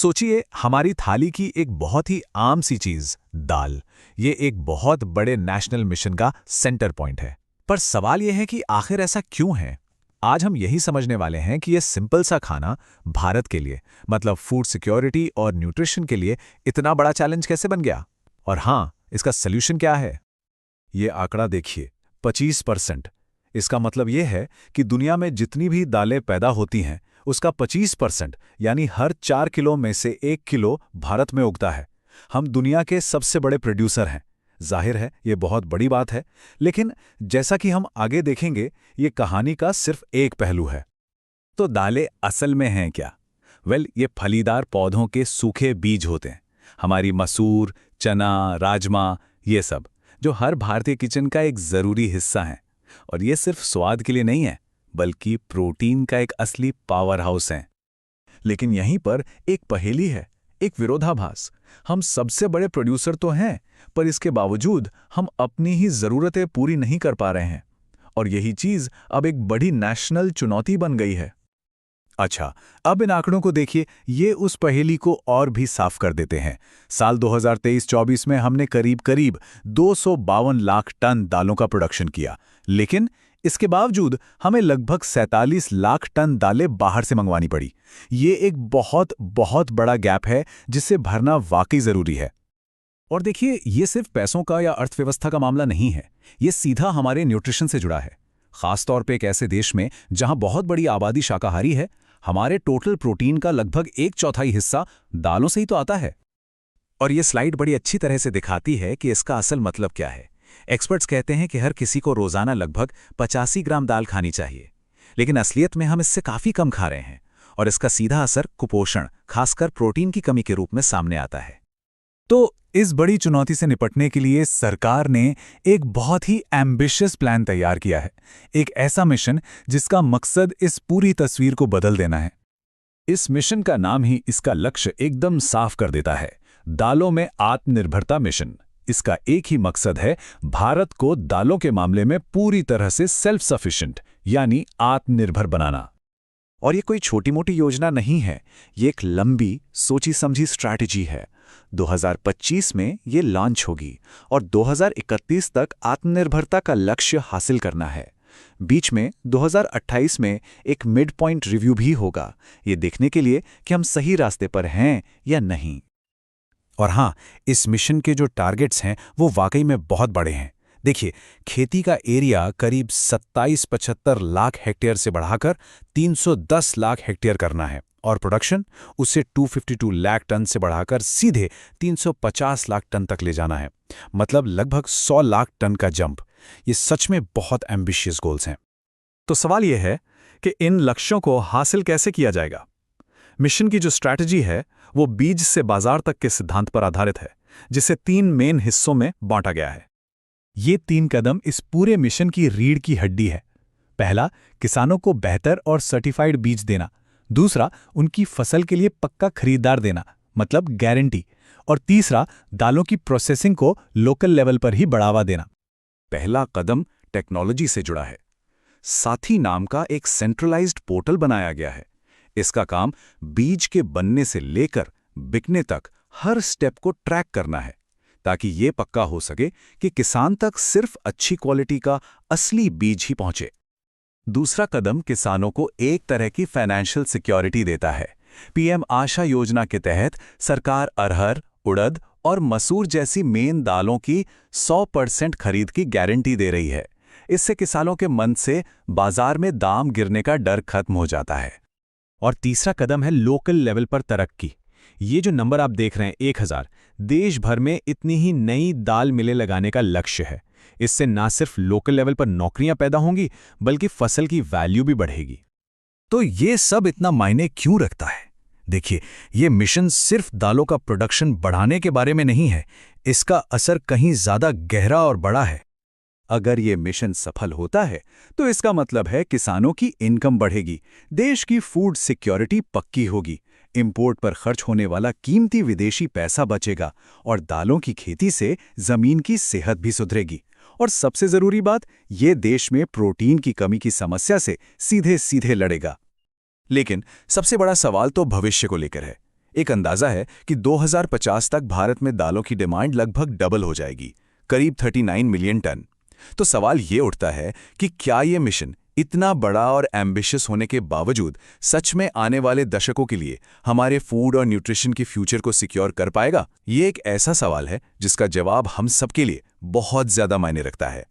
सोचिए, हमारी थाली की एक बहुत ही आम सी चीज दाल, ये एक बहुत बड़े नेशनल मिशन का सेंटर पॉइंट है। पर सवाल यह है कि आखिर ऐसा क्यों है। आज हम यही समझने वाले हैं कि यह सिंपल सा खाना भारत के लिए, मतलब फूड सिक्योरिटी और न्यूट्रिशन के लिए इतना बड़ा चैलेंज कैसे बन गया। और हाँ, इसका सल्यूशन क्या है। ये आंकड़ा देखिए, 25%। इसका मतलब यह है कि दुनिया में जितनी भी दालें पैदा होती हैं उसका 25% यानी हर 4 किलो में से 1 किलो भारत में उगता है। हम दुनिया के सबसे बड़े प्रोड्यूसर हैं। जाहिर है ये बहुत बड़ी बात है, लेकिन जैसा कि हम आगे देखेंगे, ये कहानी का सिर्फ एक पहलू है। तो दालें असल में हैं क्या? ये फलीदार पौधों के सूखे बीज होते हैं। हमारी मसूर, चना, राजमा, ये सब जो हर भारतीय किचन का एक ज़रूरी हिस्सा है। और ये सिर्फ स्वाद के लिए नहीं है, बल्कि प्रोटीन का एक असली पावर हाउस है। लेकिन यहीं पर एक पहेली है, एक विरोधाभास। हम सबसे बड़े प्रोड्यूसर तो हैं, पर इसके बावजूद हम अपनी ही ज़रूरतें पूरी नहीं कर पा रहे हैं। और यही चीज़ अब एक बड़ी नेशनल चुनौती बन गई है। अच्छा, अब इन आंकड़ों को देखिए, ये उस पहेली को और भी साफ कर देते हैं। साल 2023-24 में हमने करीब 252 लाख टन दालों का प्रोडक्शन किया, लेकिन इसके बावजूद हमें लगभग 47 लाख टन दालें बाहर से मंगवानी पड़ी। ये एक बहुत बहुत बड़ा गैप है, जिसे भरना वाकई ज़रूरी है। और देखिए, ये सिर्फ पैसों का या अर्थव्यवस्था का मामला नहीं है, ये सीधा हमारे न्यूट्रिशन से जुड़ा है। खासतौर पे एक ऐसे देश में जहां बहुत बड़ी आबादी शाकाहारी है, हमारे टोटल प्रोटीन का लगभग 1/4 हिस्सा दालों से ही तो आता है। और ये स्लाइड बड़ी अच्छी तरह से दिखाती है कि इसका असल मतलब क्या है। एक्सपर्ट्स कहते हैं कि हर किसी को रोजाना लगभग 85 ग्राम दाल खानी चाहिए, लेकिन असलियत में हम इससे काफ़ी कम खा रहे हैं, और इसका सीधा असर कुपोषण, खासकर प्रोटीन की कमी के रूप में सामने आता है। तो इस बड़ी चुनौती से निपटने के लिए सरकार ने एक बहुत ही एम्बिशियस प्लान तैयार किया है, एक ऐसा मिशन जिसका मकसद इस पूरी तस्वीर को बदल देना है। इस मिशन का नाम ही इसका लक्ष्य एकदम साफ कर देता है, दालों में आत्मनिर्भरता मिशन। इसका एक ही मकसद है, भारत को दालों के मामले में पूरी तरह से सेल्फ सफिशिएंट यानी आत्मनिर्भर बनाना। और ये कोई छोटी मोटी योजना नहीं है, ये एक लंबी सोची समझी स्ट्रैटेजी है। 2025 में ये लॉन्च होगी और 2031 तक आत्मनिर्भरता का लक्ष्य हासिल करना है। बीच में 2028 में एक मिड पॉइंट रिव्यू भी होगा, ये देखने के लिए कि हम सही रास्ते पर हैं या नहीं। और हाँ, इस मिशन के जो टारगेट्स हैं वो वाकई में बहुत बड़े हैं। देखिए, खेती का एरिया करीब 27-75 लाख हेक्टेयर से बढ़ाकर 310 लाख हेक्टेयर करना है, और प्रोडक्शन उसे 252 लाख टन से बढ़ाकर सीधे 350 लाख टन तक ले जाना है। मतलब लगभग 100 लाख टन का जंप। ये सच में बहुत एम्बिशियस गोल्स हैं। तो सवाल यह है कि इन लक्ष्यों को हासिल कैसे किया जाएगा। मिशन की जो स्ट्रैटेजी है वो बीज से बाजार तक के सिद्धांत पर आधारित है, जिसे 3 मेन हिस्सों में बांटा गया है। ये 3 कदम इस पूरे मिशन की रीढ़ की हड्डी है। पहला, किसानों को बेहतर और सर्टिफाइड बीज देना। दूसरा, उनकी फसल के लिए पक्का खरीदार देना, मतलब गारंटी। और तीसरा, दालों की प्रोसेसिंग को लोकल लेवल पर ही बढ़ावा देना। पहला कदम टेक्नोलॉजी से जुड़ा है। साथी नाम का एक सेंट्रलाइज्ड पोर्टल बनाया गया है। इसका काम बीज के बनने से लेकर बिकने तक हर स्टेप को ट्रैक करना है, ताकि ये पक्का हो सके कि किसान तक सिर्फ अच्छी क्वालिटी का असली बीज ही पहुंचे। दूसरा कदम किसानों को एक तरह की फाइनेंशियल सिक्योरिटी देता है। पीएम आशा योजना के तहत सरकार अरहर, उड़द और मसूर जैसी मेन दालों की 100% खरीद की गारंटी दे रही है। इससे किसानों के मन से बाजार में दाम गिरने का डर खत्म हो जाता है। और तीसरा कदम है लोकल लेवल पर तरक्की। ये जो नंबर आप देख रहे हैं 1000, देश भर में इतनी ही नई दाल मिलें लगाने का लक्ष्य है। इससे ना सिर्फ लोकल लेवल पर नौकरियां पैदा होंगी, बल्कि फसल की वैल्यू भी बढ़ेगी। तो ये सब इतना मायने क्यों रखता है? देखिए, ये मिशन सिर्फ दालों का प्रोडक्शन बढ़ाने के बारे में नहीं है, इसका असर कहीं ज्यादा गहरा और बड़ा है। अगर ये मिशन सफल होता है तो इसका मतलब है किसानों की इनकम बढ़ेगी, देश की फूड सिक्योरिटी पक्की होगी, इंपोर्ट पर खर्च होने वाला कीमती विदेशी पैसा बचेगा और दालों की खेती से जमीन की सेहत भी सुधरेगी। और सबसे जरूरी बात, ये देश में प्रोटीन की कमी की समस्या से सीधे सीधे लड़ेगा। लेकिन सबसे बड़ा सवाल तो भविष्य को लेकर है। एक अंदाजा है कि 2050 तक भारत में दालों की डिमांड लगभग डबल हो जाएगी, करीब 39 मिलियन टन। तो सवाल ये उठता है कि क्या ये मिशन इतना बड़ा और एम्बिशियस होने के बावजूद सच में आने वाले दशकों के लिए हमारे फूड और न्यूट्रिशन के फ्यूचर को सिक्योर कर पाएगा? ये एक ऐसा सवाल है जिसका जवाब हम सबके लिए बहुत ज्यादा मायने रखता है।